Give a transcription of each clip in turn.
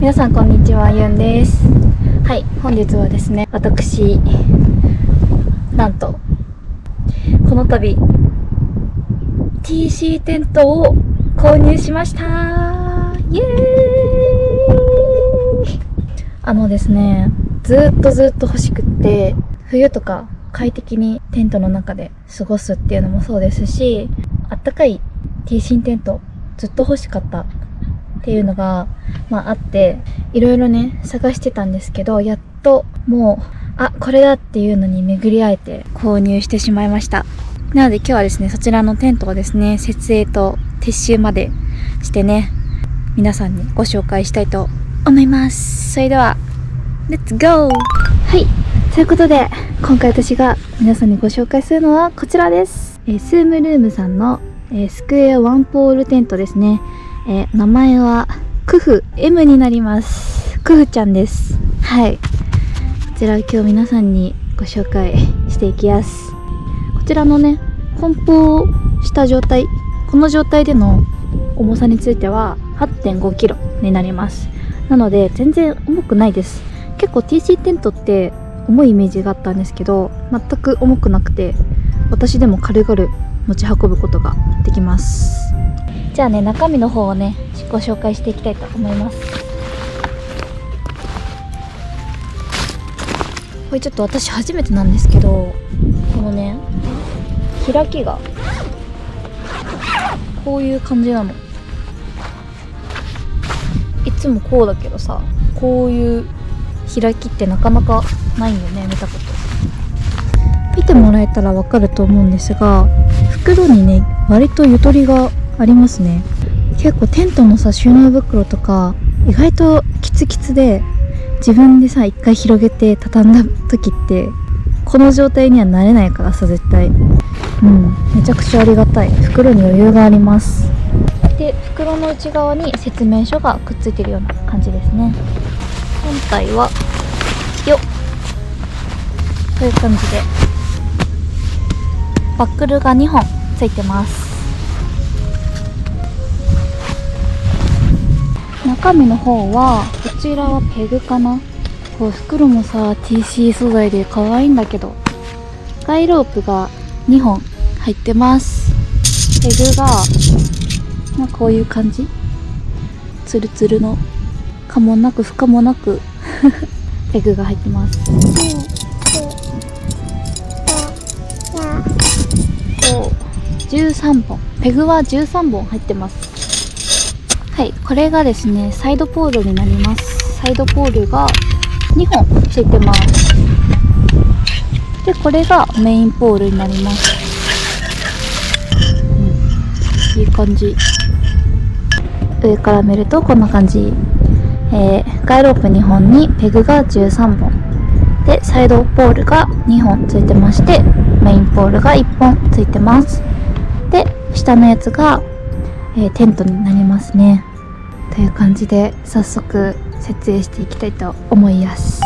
皆さんこんにちは、ゆんです。はい、本日はですね、私なんとこの度 TC テントを購入しました。イエーイ。ですね、ずっと欲しくって、冬とか快適にテントの中で過ごすっていうのもそうですし、あったかい TC テントずっと欲しかったっていうのがあって、いろいろね探してたんですけど、やっともうこれだっていうのに巡り会えて購入してしまいました。なので今日はですね、そちらのテントをですね、設営と撤収までしてね、皆さんにご紹介したいと思います。それではレッツゴー。はい、ということで今回私が皆さんにご紹介するのはこちらです。スームルームさんの、スクエアワンポールテントですね。名前はクフ M になります。クフちゃんです。はい、こちら今日皆さんにご紹介していきます。こちらのね、梱包した状態、この状態での重さについては 8.5 キロになります。なので全然重くないです。結構 TC テントって重いイメージがあったんですけど、全く重くなくて、私でも軽々持ち運ぶことができます。じゃあね、中身の方をねご紹介していきたいと思います。これちょっと私初めてなんですけど、このね開きがこういう感じなの。いつもこうだけどさ、こういう開きってなかなかないんよね、見たこと。見てもらえたらわかると思うんですが、袋にね割とゆとりがありますね。結構テントのさ、収納袋とか意外とキツキツで、自分でさ一回広げて畳んだ時ってこの状態にはなれないからさ、絶対めちゃくちゃありがたい。袋に余裕があります。で、袋の内側に説明書がくっついてるような感じですね。本体はよっという感じでバックルが2本ついてます。中身の方はこちらはペグかな。こう袋もさ TC 素材で可愛いんだけど、ガイロープが2本入ってます。ペグがこういう感じ、ツルツルの可もなく不可もなくペグが入ってます。13本、ペグは13本入ってます。はい、これがですねサイドポールになります。サイドポールが2本ついてます。で、これがメインポールになります。いい感じ。上から見るとこんな感じ。ガイロープ2本にペグが13本で、サイドポールが2本ついてまして、メインポールが1本ついてます。で、下のやつが、テントになりますね。という感じで早速設営していきたいと思います。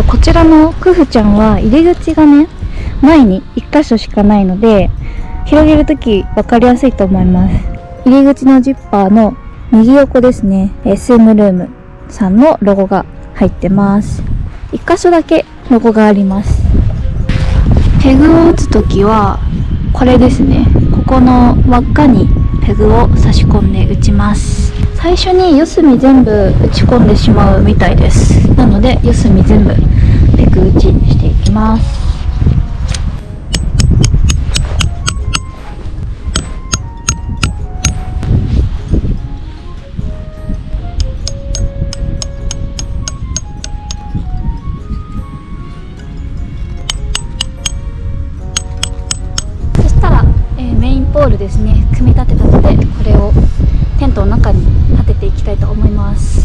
こちらのクフちゃんは入り口がね前に1箇所しかないので、広げるとき分かりやすいと思います。入り口のジッパーの右横ですね、スームルームさんのロゴが入ってます。1箇所だけロゴがあります。ペグを打つときはこれですね、ここの輪っかにペグを差し込んで打ちます。最初に四隅全部打ち込んでしまうみたいです。なので四隅全部ペグ打ちしていきます。ポールですね、組み立てたので、これをテントの中に立てていきたいと思います。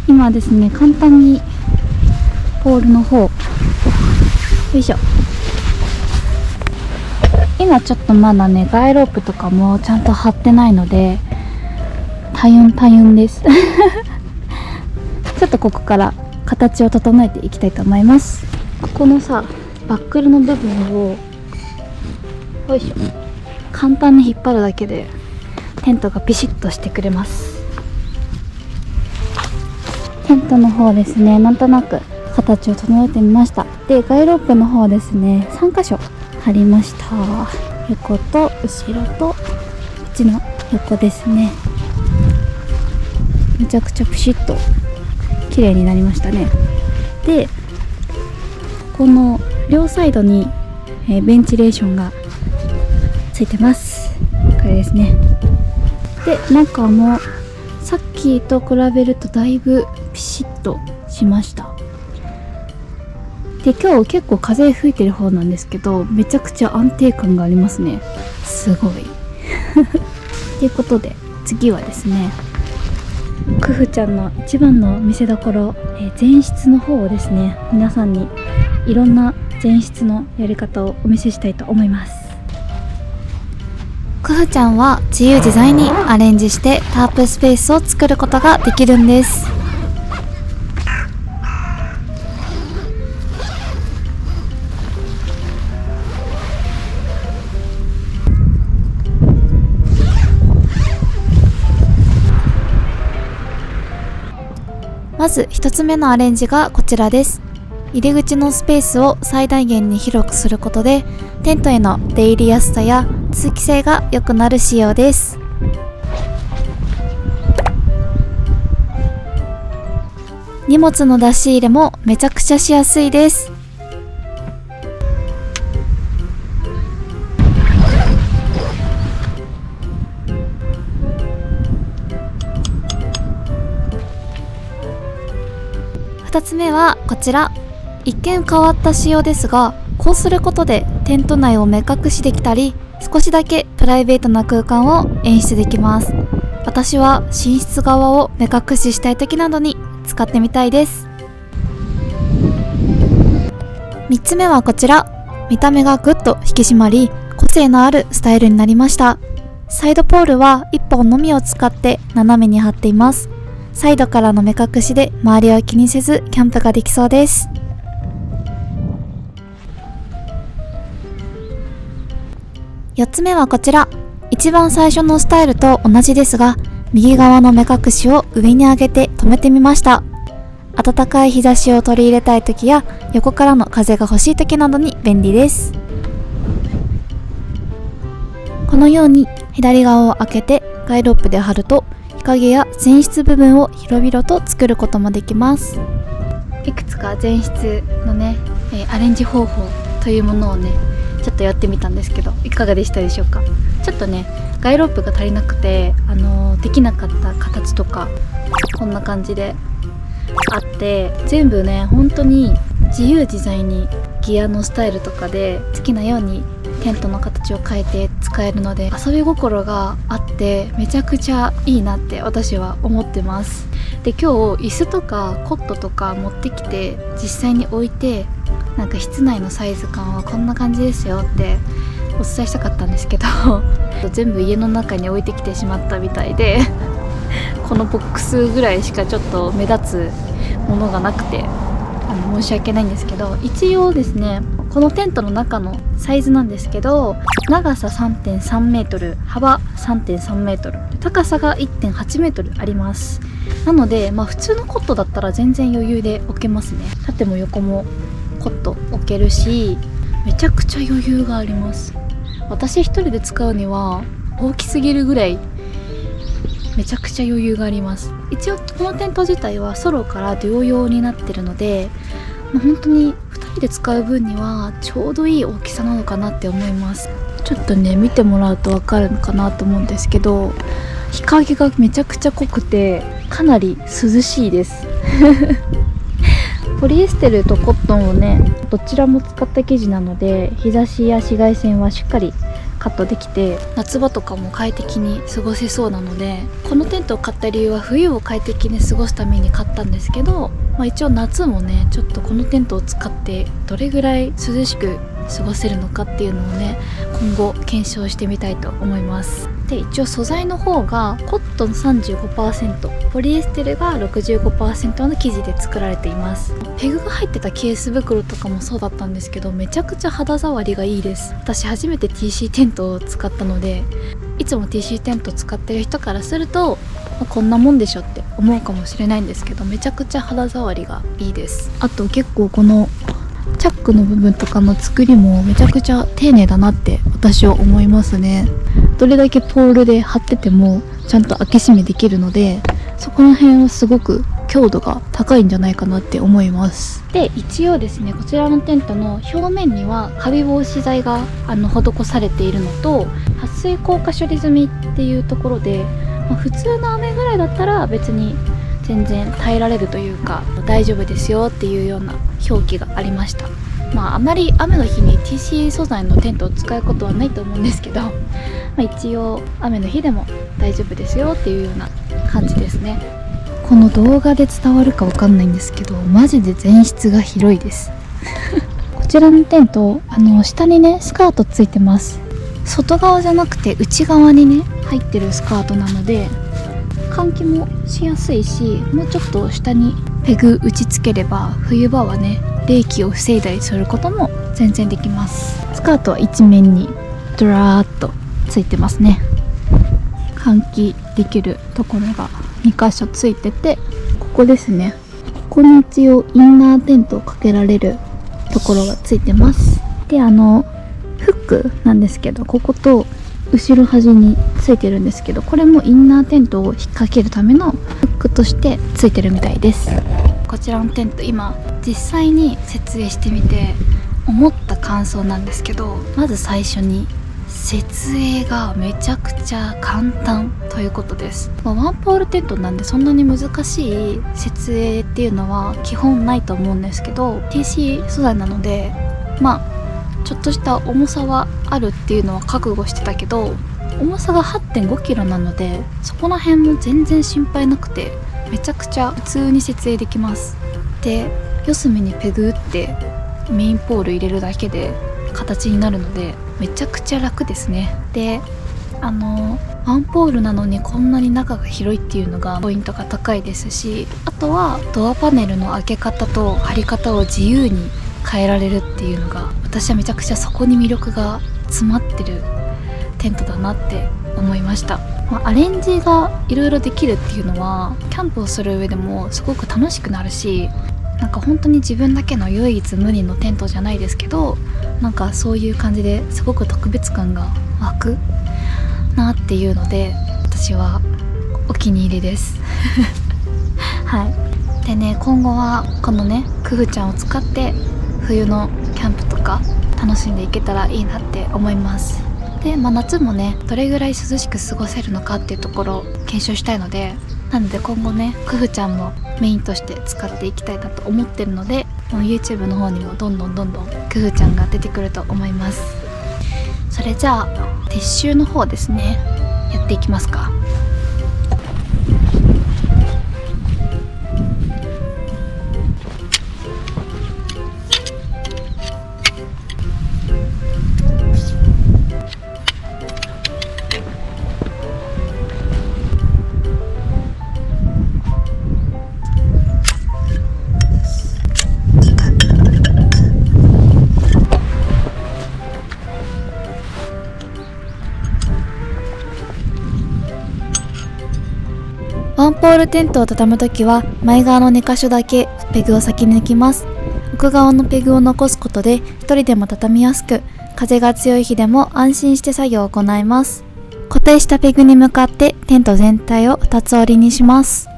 今ですね、簡単にポールの方、よいしょ、今ちょっとまだねガイロープとかもちゃんと張ってないので大変ですちょっとここから形を整えていきたいと思います。ここのさバックルの部分をよいしょ簡単に引っ張るだけでテントがピシッとしてくれます。テントの方ですね、なんとなく形を整えてみました。でガイロープの方ですね、3箇所貼りました。横と後ろとこっちの横ですね。めちゃくちゃピシッと綺麗になりましたね。でこの両サイドに、ベンチレーションがついてます。これですね。で中もさっきと比べるとだいぶピシッとしました。で今日結構風吹いてる方なんですけど、めちゃくちゃ安定感がありますね。すごいということで次はですね、クフちゃんの一番の見せどころ、前室の方をですね、皆さんにいろんな前室のやり方をお見せしたいと思います。クフちゃんは自由自在にアレンジしてタープスペースを作ることができるんです。まず一つ目のアレンジがこちらです。入り口のスペースを最大限に広くすることでテントへの出入りやすさや通気性が良くなる仕様です。荷物の出し入れもめちゃくちゃしやすいです。2つ目はこちら。一見変わった仕様ですが、こうすることでテント内を目隠しできたり、少しだけプライベートな空間を演出できます。私は寝室側を目隠ししたい時などに使ってみたいです。3つ目はこちら。見た目がぐっと引き締まり、個性のあるスタイルになりました。サイドポールは1本のみを使って斜めに張っています。サイドからの目隠しで周りを気にせずキャンプができそうです。4つ目はこちら。一番最初のスタイルと同じですが、右側の目隠しを上に上げて止めてみました。暖かい日差しを取り入れたい時や横からの風が欲しい時などに便利です。このように左側を開けてガイロープで貼ると日陰や前室部分を広々と作ることもできます。いくつか前室のね、アレンジ方法というものをねちょっとやってみたんですけど、いかがでしたでしょうか。ちょっとねガイロープが足りなくて、できなかった形とかこんな感じであって、全部ね本当に自由自在にギアのスタイルとかで好きなようにテントの形を変えて使えるので、遊び心があってめちゃくちゃいいなって私は思ってます。で今日椅子とかコットとか持ってきて実際に置いて、なんか室内のサイズ感はこんな感じですよってお伝えしたかったんですけど全部家の中に置いてきてしまったみたいでこのボックスぐらいしかちょっと目立つものがなくて申し訳ないんですけど、一応ですねこのテントの中のサイズなんですけど、長さ 3.3 メートル、幅 3.3 メートル、高さが 1.8 メートルあります。なので普通のコットだったら全然余裕で置けますね。縦も横もコット置けるし、めちゃくちゃ余裕があります。私一人で使うには大きすぎるぐらいめちゃくちゃ余裕があります。一応このテント自体はソロからデュオ用になってるので、本当に2人で使う分にはちょうどいい大きさなのかなって思います。ちょっとね見てもらうと分かるのかなと思うんですけど、日陰がめちゃくちゃ濃くてかなり涼しいですポリエステルとコットンをねどちらも使った生地なので、日差しや紫外線はしっかりカットできて、夏場とかも快適に過ごせそうなので、このテントを買った理由は冬を快適に過ごすために買ったんですけど、一応夏もねちょっとこのテントを使ってどれぐらい涼しく過ごせるのかっていうのをね、今後検証してみたいと思います。で、一応素材の方がコットン 35%、 ポリエステルが 65% の生地で作られています。ペグが入ってたケース袋とかもそうだったんですけど、めちゃくちゃ肌触りがいいです。私初めて TC テントを使ったので、いつも TC テント使ってる人からすると、こんなもんでしょって思うかもしれないんですけど、めちゃくちゃ肌触りがいいです。あと結構このチャックの部分とかの作りもめちゃくちゃ丁寧だなって私は思いますね。どれだけポールで貼っててもちゃんと開け閉めできるので、そこら辺はすごく強度が高いんじゃないかなって思います。で、一応ですね、こちらのテントの表面にはカビ防止剤が施されているのと、撥水効果処理済みっていうところで、普通の雨ぐらいだったら別に全然耐えられるというか大丈夫ですよっていうような表記がありました。あまり雨の日に TC 素材のテントを使うことはないと思うんですけど、一応雨の日でも大丈夫ですよっていうような感じですね。この動画で伝わるかわかんないんですけど、マジで前室が広いですこちらのテント、下にねスカートついてます。外側じゃなくて内側にね入ってるスカートなので換気もしやすいし、もうちょっと下にペグ打ち付ければ冬場はね冷気を防いだりすることも全然できます。スカートは一面にドラーっとついてますね。換気できるところが2箇所ついてて、ここですね、ここに一応インナーテントをかけられるところがついてます。で、フックなんですけど、ここと後ろ端についてるんですけど、これもインナーテントを引っ掛けるためのフックとしてついてるみたいです。こちらのテント、今実際に設営してみて思った感想なんですけど、まず最初に設営がめちゃくちゃ簡単ということです。ワンポールテントなんでそんなに難しい設営っていうのは基本ないと思うんですけど、 TC 素材なのでちょっとした重さはあるっていうのは覚悟してたけど、重さが 8.5 キロなのでそこら辺も全然心配なくて、めちゃくちゃ普通に設営できます。で、四隅にペグ打ってメインポール入れるだけで形になるのでめちゃくちゃ楽ですね。で、ワンポールなのにこんなに中が広いっていうのがポイントが高いですし、あとはドアパネルの開け方と張り方を自由に変えられるっていうのが、私はめちゃくちゃそこに魅力が詰まってるテントだなって思いました。アレンジがいろいろできるっていうのはキャンプをする上でもすごく楽しくなるし、本当に自分だけの唯一無二のテントじゃないですけど、そういう感じですごく特別感が湧くなっていうので、私はお気に入りですはい。でね、今後はこのねクフちゃんを使って冬のキャンプとか楽しんでいけたらいいなって思います。で、夏もねどれぐらい涼しく過ごせるのかっていうところを検証したいので、なので今後ねクフちゃんもメインとして使っていきたいなと思ってるので、YouTube の方にもどんどんクフちゃんが出てくると思います。それじゃあ撤収の方ですね、やっていきますか。ワンポールテントを畳むときは前側の2箇所だけペグを先に抜きます。奥側のペグを残すことで一人でも畳みやすく、風が強い日でも安心して作業を行います。固定したペグに向かってテント全体を2つ折りにします。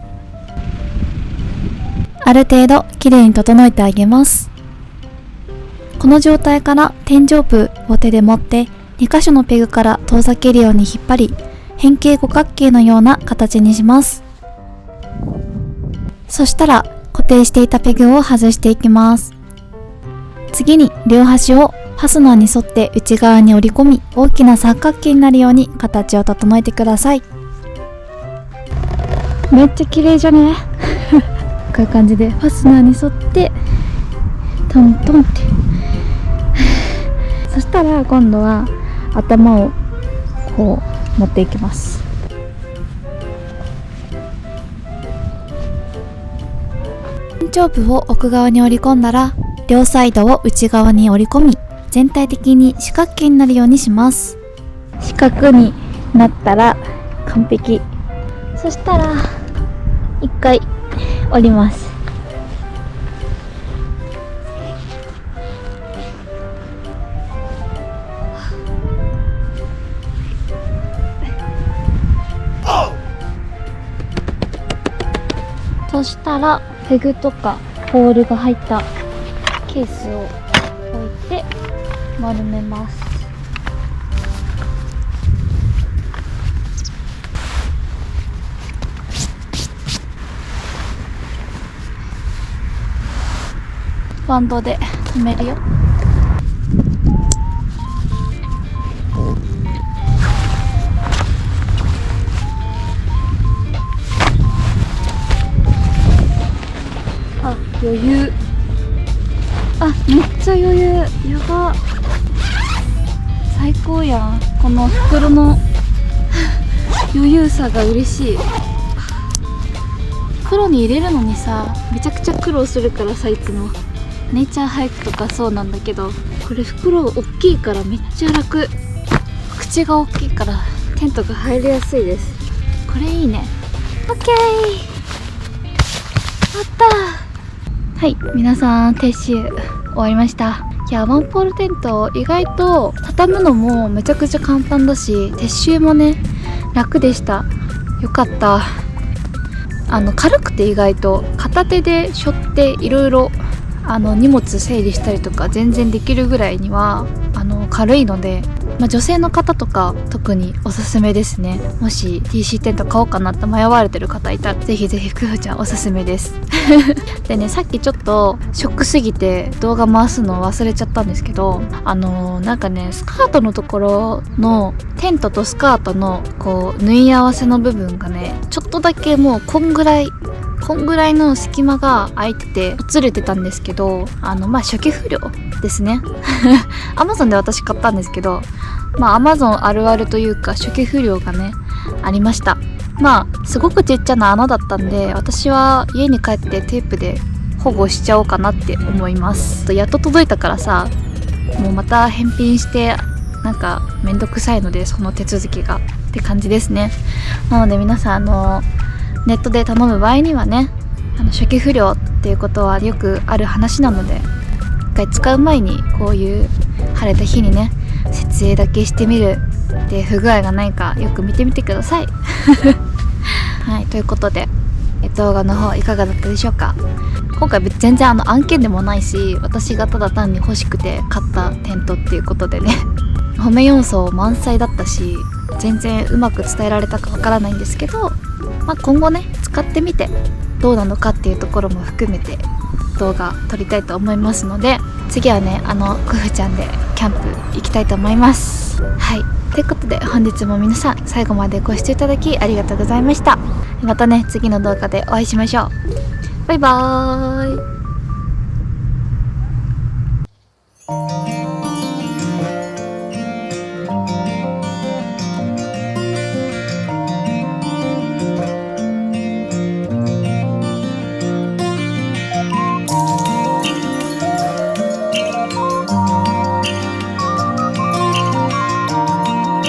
ある程度きれいに整えてあげます。この状態から天井部を手で持って2箇所のペグから遠ざけるように引っ張り、変形五角形のような形にします。そしたら固定していたペグを外していきます。次に両端をファスナーに沿って内側に折り込み、大きな三角形になるように形を整えてください。めっちゃ綺麗じゃねこういう感じでファスナーに沿ってトントンってそしたら今度は頭をこう持っていきます。頭部を奥側に折り込んだら、両サイドを内側に折り込み、全体的に四角形になるようにします。四角になったら完璧。そしたら一回折ります。そしたらペグとかボールが入ったケースを置いて丸めます。バンドで留めるよ。あ、余裕。あ、めっちゃ余裕。やば。最高やん。この袋の余裕さが嬉しい。袋に入れるのにさ、めちゃくちゃ苦労するからさ、いつもネイチャーハイクとかそうなんだけど、これ袋大きいからめっちゃ楽。口が大きいからテントが入りやすいです。これいいね。オッケー、あった。はい、皆さん撤収終わりました。いや、ワンポールテント意外と畳むのもめちゃくちゃ簡単だし、撤収もね楽でした。よかった。軽くて意外と片手で背負っていろいろ荷物整理したりとか全然できるぐらいには軽いので、女性の方とか特におすすめですね。もし TC テント買おうかなって迷われてる方いたら、ぜひぜひくふちゃんおすすめですでね、さっきちょっとショックすぎて動画回すの忘れちゃったんですけど、なんかね、スカートのところのテントとスカートのこう縫い合わせの部分がね、ちょっとだけもうこんぐらいの隙間が空いててほつれてたんですけど、初期不良ですねAmazon で私買ったんですけど、Amazon あるあるというか初期不良がねありました。すごくちっちゃな穴だったんで、私は家に帰ってテープで保護しちゃおうかなって思います。やっと届いたからさ、もうまた返品してなんかめんどくさいので、その手続きがって感じですね。なので皆さんネットで頼む場合にはね、初期不良っていうことはよくある話なので、一回使う前にこういう晴れた日にね設営だけしてみるで、不具合がないかよく見てみてくださいはい、ということで動画の方いかがだったでしょうか。今回全然案件でもないし、私がただ単に欲しくて買ったテントっていうことでね褒め要素満載だったし、全然うまく伝えられたかわからないんですけど、今後ね使ってみてどうなのかっていうところも含めて動画撮りたいと思いますので、次はねくふちゃんでキャンプ行きたいと思います。はい、ということで本日も皆さん最後までご視聴いただきありがとうございました。またね次の動画でお会いしましょう。バイバーイ。